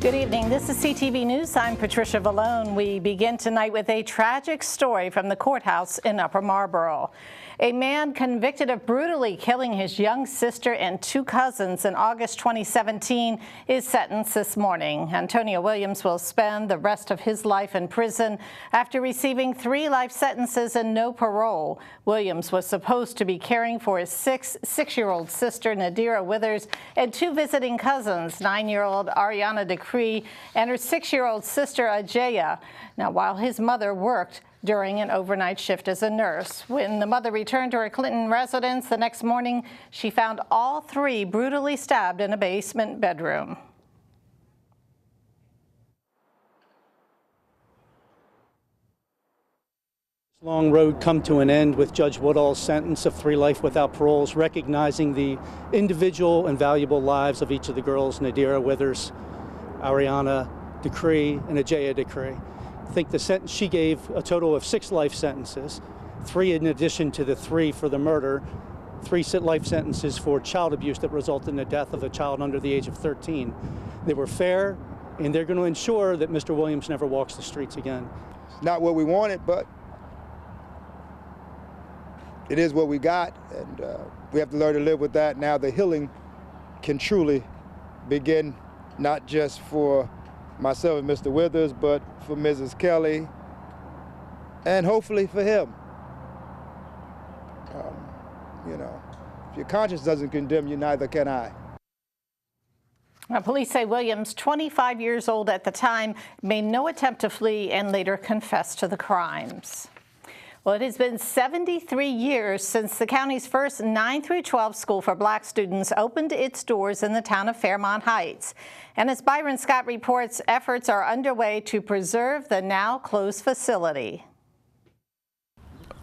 Good evening. This is CTV News. I'm Patricia Vallone. We begin tonight with a tragic story from the courthouse in Upper Marlboro. A man convicted of brutally killing his young sister and two cousins in August 2017 is sentenced this morning. Antonio Williams will spend the rest of his life in prison after receiving 3 life sentences and no parole. Williams was supposed to be caring for his six-year-old sister, Nadira Withers, and 2 visiting cousins, 9-year-old Ariana Decree and her 6-year-old sister, Ajaya. Now, while his mother worked during an overnight shift as a nurse. When the mother returned to her Clinton residence the next morning, she found all 3 brutally stabbed in a basement bedroom. Long road come to an end with Judge Woodall's sentence of 3 life without paroles, recognizing the individual and valuable lives of each of the girls, Nadira Withers, Ariana Decree, and Ajaya Decree. I think the sentence she gave a total of 6 life sentences, 3 in addition to the 3 for the murder, 3 life sentences for child abuse that resulted in the death of a child under the age of 13. They were fair, and they're going to ensure that Mr. Williams never walks the streets again. It's not what we wanted, but it is what we got, and we have to learn to live with that. Now the healing can truly begin, not just for myself and Mr. Withers, but for Mrs. Kelly, and hopefully for him. You know, if your conscience doesn't condemn you, neither can I. Now, police say Williams, 25 years old at the time, made no attempt to flee and later confessed to the crimes. Well, it has been 73 years since the county's first 9 through 12 school for black students opened its doors in the town of Fairmont Heights. And as Byron Scott reports, efforts are underway to preserve the now closed facility.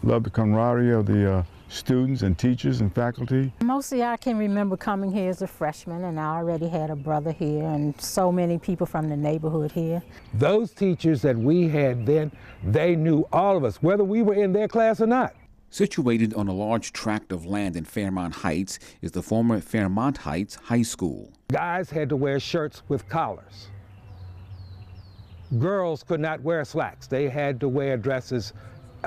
Love the camaraderie of the students and teachers and faculty. Mostly I can remember coming here as a freshman, and I already had a brother here and so many people from the neighborhood here. Those teachers that we had then, they knew all of us, whether we were in their class or not. Situated on a large tract of land in Fairmont Heights is the former Fairmont Heights High School. Guys had to wear shirts with collars. Girls could not wear slacks. They had to wear dresses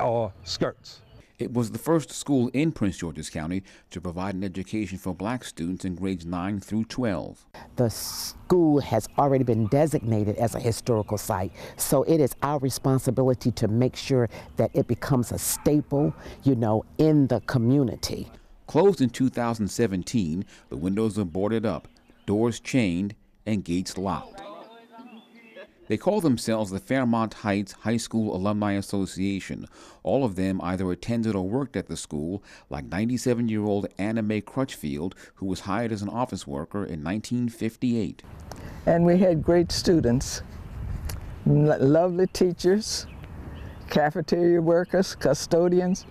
or skirts. It was the first school in Prince George's County to provide an education for black students in grades 9 through 12. The school has already been designated as a historical site, so it is our responsibility to make sure that it becomes a staple, you know, in the community. Closed in 2017, the windows are boarded up, doors chained, and gates locked. They call themselves the Fairmont Heights High School Alumni Association. All of them either attended or worked at the school, like 97-year-old Anna Mae Crutchfield, who was hired as an office worker in 1958. And we had great students, lovely teachers, cafeteria workers, custodians.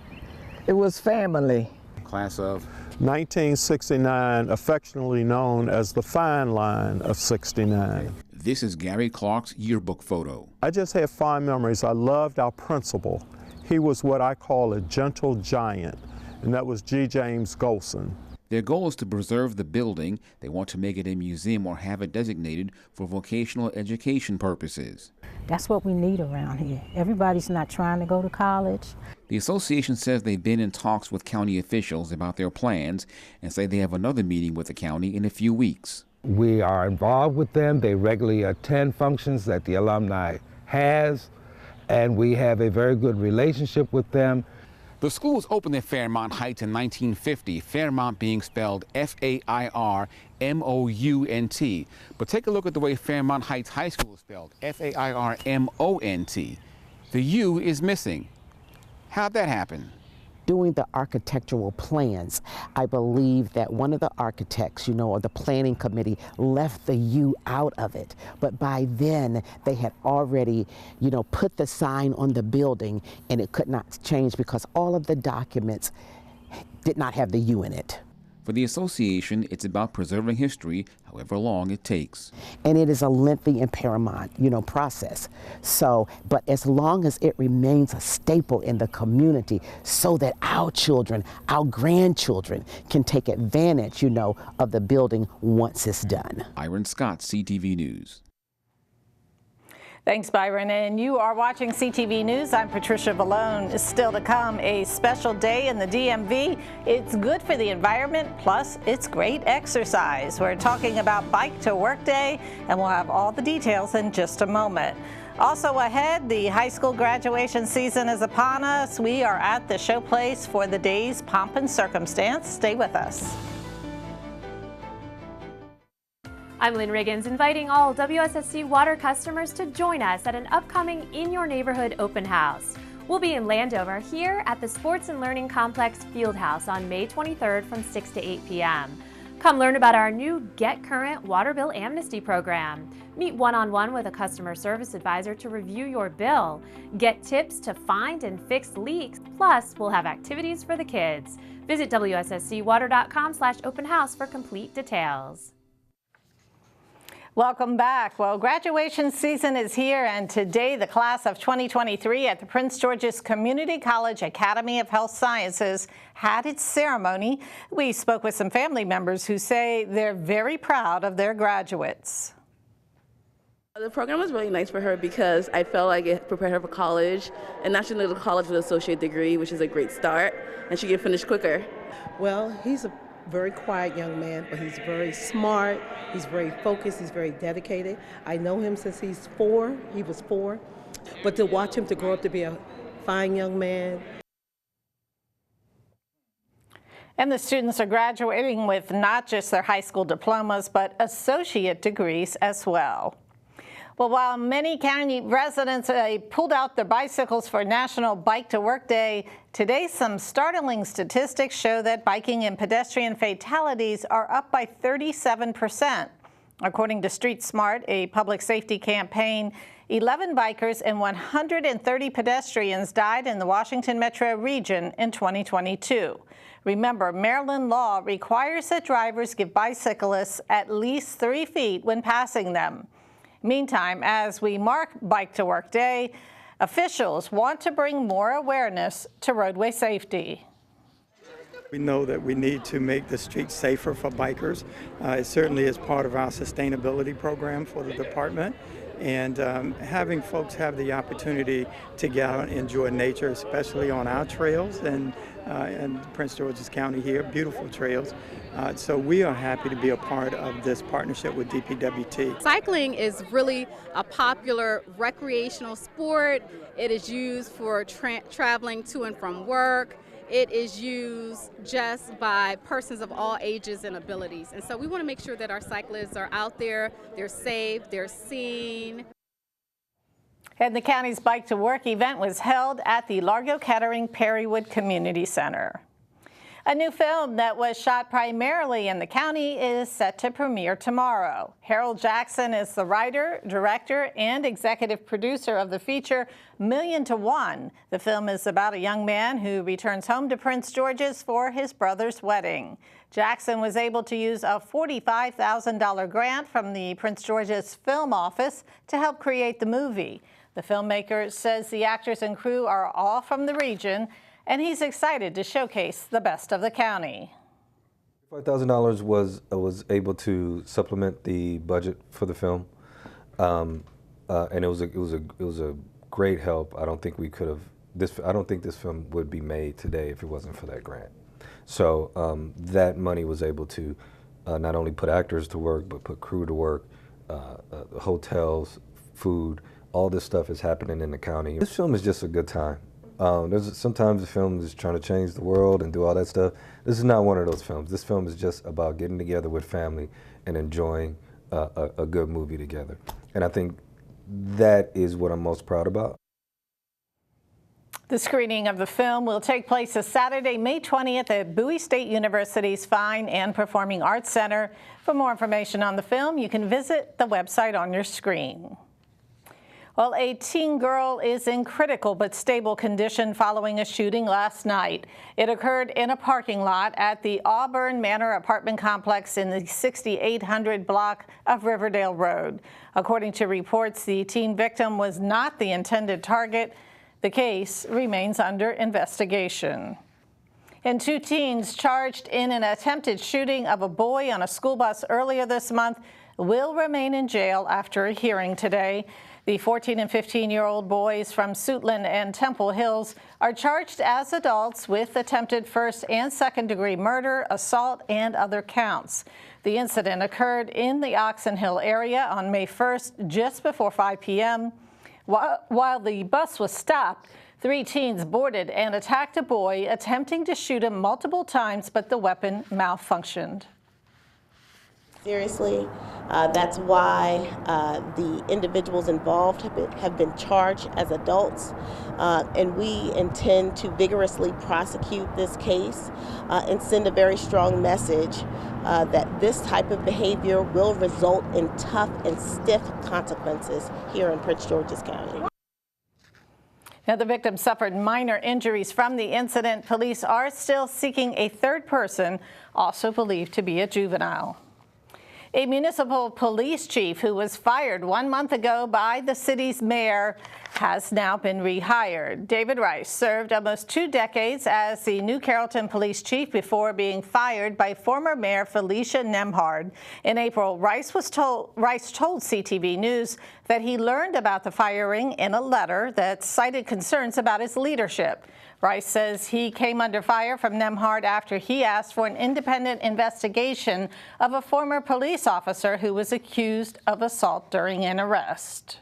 It was family. Class of 1969, affectionately known as the Fine Line of 69. This is Gary Clark's yearbook photo. I just have fond memories. I loved our principal. He was what I call a gentle giant, and that was G. James Golson. Their goal is to preserve the building. They want to make it a museum or have it designated for vocational education purposes. That's what we need around here. Everybody's not trying to go to college. The association says they've been in talks with county officials about their plans and say they have another meeting with the county in a few weeks. We are involved with them. They regularly attend functions that the alumni has, and we have a very good relationship with them. The school was opened in Fairmont Heights in 1950, Fairmont being spelled F-A-I-R-M-O-U-N-T. But take a look at the way Fairmont Heights High School is spelled, F-A-I-R-M-O-N-T. The U is missing. How'd that happen? Doing the architectural plans, I believe that one of the architects, you know, or the planning committee left the U out of it. But by then, they had already, you know, put the sign on the building, and it could not change because all of the documents did not have the U in it. For the association, it's about preserving history, however long it takes. And it is a lengthy and paramount, you know, process. So, but as long as it remains a staple in the community so that our children, our grandchildren can take advantage, you know, of the building once it's done. Byron Scott, CTV News. Thanks, Byron. And you are watching CTV News. I'm Patricia Vallone. Still to come, a special day in the DMV. It's good for the environment, plus it's great exercise. We're talking about Bike to Work Day, and we'll have all the details in just a moment. Also ahead, the high school graduation season is upon us. We are at the showplace for the day's pomp and circumstance. Stay with us. I'm Lynn Riggins, inviting all WSSC Water customers to join us at an upcoming In Your Neighborhood open house. We'll be in Landover here at the Sports and Learning Complex Fieldhouse on May 23rd from 6 to 8 p.m. Come learn about our new Get Current Water Bill Amnesty Program. Meet one-on-one with a customer service advisor to review your bill. Get tips to find and fix leaks. Plus, we'll have activities for the kids. Visit WSSCwater.com/open house for complete details. Welcome back. Well, graduation season is here, and today the class of 2023 at the Prince George's Community College Academy of Health Sciences had its ceremony. We spoke with some family members who say they're very proud of their graduates. The program was really nice for her because I felt like it prepared her for college, and now she's going to college with an associate degree, which is a great start, and she can finish quicker. Well, he's a very quiet young man, but he's very smart, he's very focused, he's very dedicated. I know him since he was 4, but to watch him to grow up to be a fine young man. And the students are graduating with not just their high school diplomas, but associate degrees as well. Well, while many county residents pulled out their bicycles for National Bike to Work Day, today some startling statistics show that biking and pedestrian fatalities are up by 37%. According to Street Smart, a public safety campaign, 11 bikers and 130 pedestrians died in the Washington metro region in 2022. Remember, Maryland law requires that drivers give bicyclists at least 3 feet when passing them. Meantime, as we mark Bike to Work Day, officials want to bring more awareness to roadway safety. We know that we need to make the streets safer for bikers. It certainly is part of our sustainability program for the department. And having folks have the opportunity to get out and enjoy nature, especially on our trails and Prince George's County here, beautiful trails. So we are happy to be a part of this partnership with DPWT. Cycling is really a popular recreational sport. It is used for traveling to and from work. It is used just by persons of all ages and abilities. And so we want to make sure that our cyclists are out there, they're safe, they're seen. And the county's Bike to Work event was held at the Largo Kettering Perrywood Community Center. A new film that was shot primarily in the county is set to premiere tomorrow. Harold Jackson is the writer, director, and executive producer of the feature Million to One. The film is about a young man who returns home to Prince George's for his brother's wedding. Jackson was able to use a $45,000 grant from the Prince George's Film Office to help create the movie. The filmmaker says the actors and crew are all from the region, and he's excited to showcase the best of the county. $5,000 was able to supplement the budget for the film, and it was a great help. I don't think we could have I don't think this film would be made today if it wasn't for that grant. So that money was able to not only put actors to work, but put crew to work, hotels, food. All this stuff is happening in the county. This film is just a good time. Sometimes the film is trying to change the world and do all that stuff. This is not one of those films. This film is just about getting together with family and enjoying a good movie together. And I think that is what I'm most proud about. The screening of the film will take place this Saturday, May 20th at Bowie State University's Fine and Performing Arts Center. For more information on the film, you can visit the website on your screen. Well, a teen girl is in critical but stable condition following a shooting last night. It occurred in a parking lot at the Auburn Manor apartment complex in the 6800 block of Riverdale Road. According to reports, the teen victim was not the intended target. The case remains under investigation. And 2 teens charged in an attempted shooting of a boy on a school bus earlier this month will remain in jail after a hearing today. The 14 and 15-year-old boys from Suitland and Temple Hills are charged as adults with attempted first and second degree murder, assault, and other counts. The incident occurred in the Oxon Hill area on May 1st, just before 5 p.m. While the bus was stopped, 3 teens boarded and attacked a boy, attempting to shoot him multiple times, but the weapon malfunctioned. Seriously, that's why the individuals involved have been charged as adults, and we intend to vigorously prosecute this case and send a very strong message that this type of behavior will result in tough and stiff consequences here in Prince George's County. Now, the victim suffered minor injuries from the incident. Police are still seeking a third person, also believed to be a juvenile. A municipal police chief who was fired 1 month ago by the city's mayor has now been rehired. David Rice served almost 2 decades as the New Carrollton police chief before being fired by former Mayor Felicia Nemhard. In April, Rice told CTV News that he learned about the firing in a letter that cited concerns about his leadership. Rice says he came under fire from Nemhard after he asked for an independent investigation of a former police officer who was accused of assault during an arrest.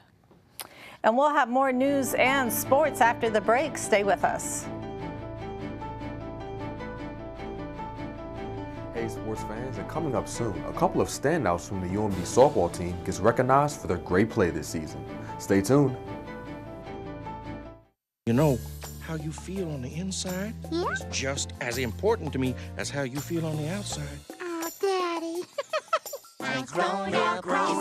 And we'll have more news and sports after the break. Stay with us. Hey sports fans, and coming up soon, a couple of standouts from the UMD softball team gets recognized for their great play this season. Stay tuned. You know, how you feel on the inside is just as important to me as how you feel on the outside. Oh, Daddy. I'm grown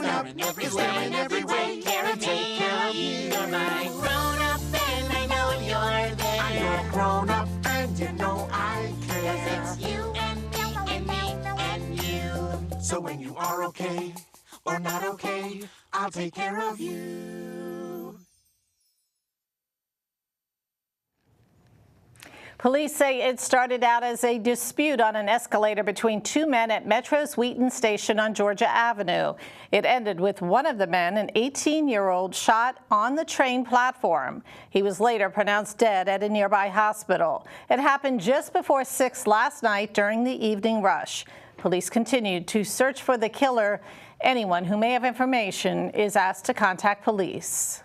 up in every way, care and take care of you. You're my grown up and I know you're there. I'm your grown up and you know I care. 'Cause it's you and me and me and you. So when you are okay or not okay, I'll take care of you. Police say it started out as a dispute on an escalator between 2 men at Metro's Wheaton Station on Georgia Avenue. It ended with one of the men, an 18-year-old, shot on the train platform. He was later pronounced dead at a nearby hospital. It happened just before 6 last night during the evening rush. Police continued to search for the killer. Anyone who may have information is asked to contact police.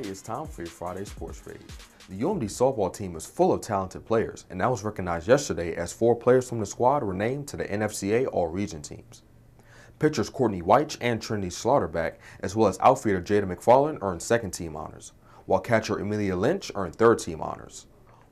It's time for your Friday Sports Page. The UMD softball team is full of talented players, and that was recognized yesterday as 4 players from the squad were named to the NFCA All-Region teams. Pitchers Courtney Weich and Trinity Slaughterback, as well as outfielder Jada McFarland, earned second-team honors, while catcher Amelia Lynch earned third-team honors.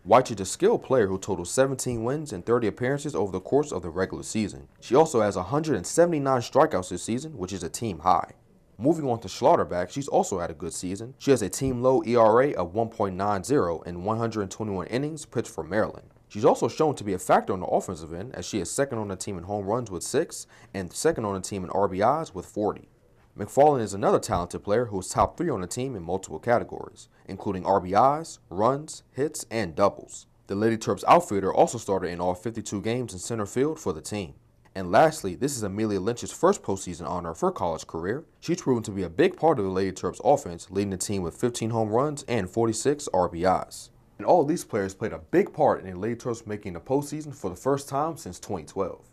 Weich is a skilled player who totals 17 wins and 30 appearances over the course of the regular season. She also has 179 strikeouts this season, which is a team high. Moving on to Slaughterback, she's also had a good season. She has a team-low ERA of 1.90 in 121 innings pitched for Maryland. She's also shown to be a factor on the offensive end, as she is second on the team in home runs with 6 and second on the team in RBIs with 40. McFarland is another talented player who is top 3 on the team in multiple categories, including RBIs, runs, hits, and doubles. The Lady Terps outfielder also started in all 52 games in center field for the team. And lastly, this is Amelia Lynch's first postseason honor of her college career. She's proven to be a big part of the Lady Terps offense, leading the team with 15 home runs and 46 RBIs. And all of these players played a big part in the Lady Terps making the postseason for the first time since 2012.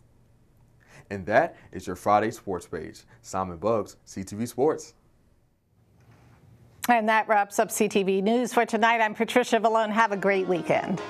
And that is your Friday Sports Page. Simon Buggs, CTV Sports. And that wraps up CTV News for tonight. I'm Patricia Vallone. Have a great weekend.